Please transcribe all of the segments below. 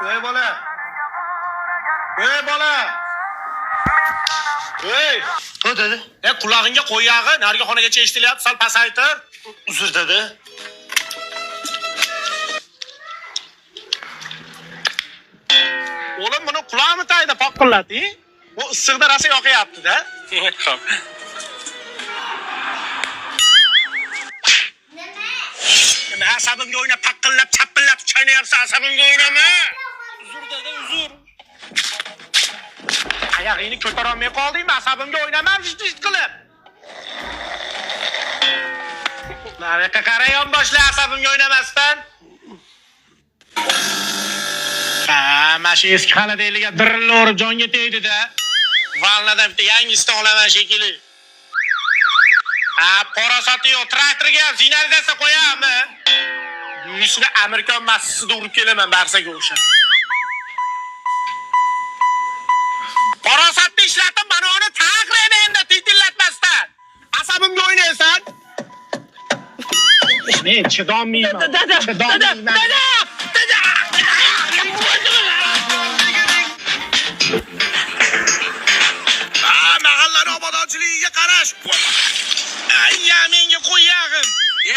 Ey bola. Ey bola. Ey. Nima dedi? Qulog'ingga qo'yag'i, narigi xonagacha eshitilyapti, sal pasaytir. Uzr dedi. O'g'lim buni qulog'imi tagida poqqillat-i. Bu issiqda rosa yoqyapti-da. Xo'p. Nima asabimga o'ynab paqqillab, chappillab chaynayapsan, asabimga o'ynama. Uzr dedi, uzr. Oyog'ingni ko'tara olmay qoldingmi? Asabimga o'ynama, jist qilib. Nariyoqqa qara, yonboshla asabimga o'ynamasdan. Mana shu eski xaladayliga dirilla urib jonga tegdi-da. Vannadan bitta yangisini olaman shekilli. Porosati yo'q, traktorga ham zinani desa qo'yammi? Yuzini Amerikan massasida urib kelaman barsaga o'xshab. Porosatni ishlatib, mana uni taqrayman endi titillatmasdan. Asabimga o'ynaysan. Men chidolmayman. Dada. Mahallani obodonchiligiga qarash. Ayya, menga qo'yag'im.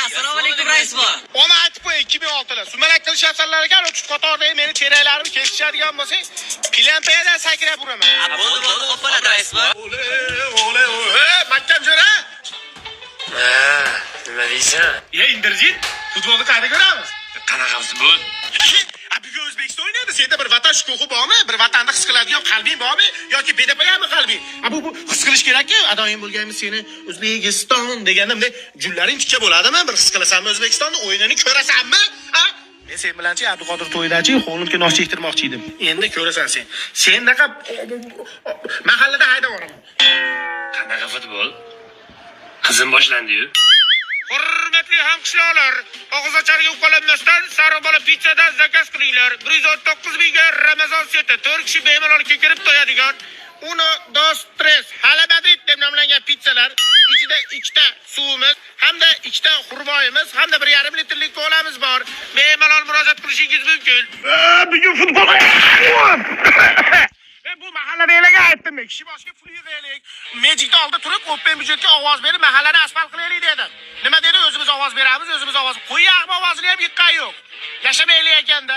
Assalomu alaykum rais bor. Ona aytib qo'y 2006da. Sumalak qilishyapsanlar ekan, uch qatorda meni cheraklarimni kesishadigan bo'lsang, pilampayadan sakrab uraman. Bo'ldi, xo'p bo'ladi rais bor. Ole. Makkam jo'ra. Nima deysan? Indirjit, futbolni qayerda ko'ramiz? Qanaqa futbol? Bugun O'zbekiston o'ynaydi. Senda bir vatan shukuhi bormi? Bir vatanni his qiladigan qalbing bormi? Yoki bedapagami qalbing? Bu his qilish kerak-ku. Adoyim bo'lganmi seni O'zbekiston deganda bunday jullaring tikka bo'ladimi? Bir his qilasanmi O'zbekistonni, o'yinini ko'rasanmi? Ha? Men sen bilanchi Abduqodir to'yidachi xo'limga nos chektirmoqchi edim. Endi ko'rasan sen. Sendaqa mahallada haydab boraman. Qanaqa futbol? Qizim boshlandi-yu. Hurmatli hamqishloqlar, og'izocharga uqalanmasdan sariq bola pizzadan zakaz qilinglar. 119 mingga Ramazon seti 4 kishi bemalol kirib to'yadigan Uno, dos, tres Hala Madrid deb nomlangan pizzalar. Ichida 2 ta suvimiz, hamda 2 ta xurmoyimiz, hamda 1,5 litrlik kolamiz bor. Bemalol murojaat qilishingiz mumkin. Bugun futbol bu mahalladagilarga aytdim, kishi boshga pul yig'aylik. Mejikda oldi turib, open byudjetga ovoz berib, mahallani asfalt qilaylik dedim. Nima dedi? O'zimiz ovoz beramiz, o'zimiz ovoz. Qo'yaqmi ovozini ham yiqqan yo'q. Yashamaylik ekanda.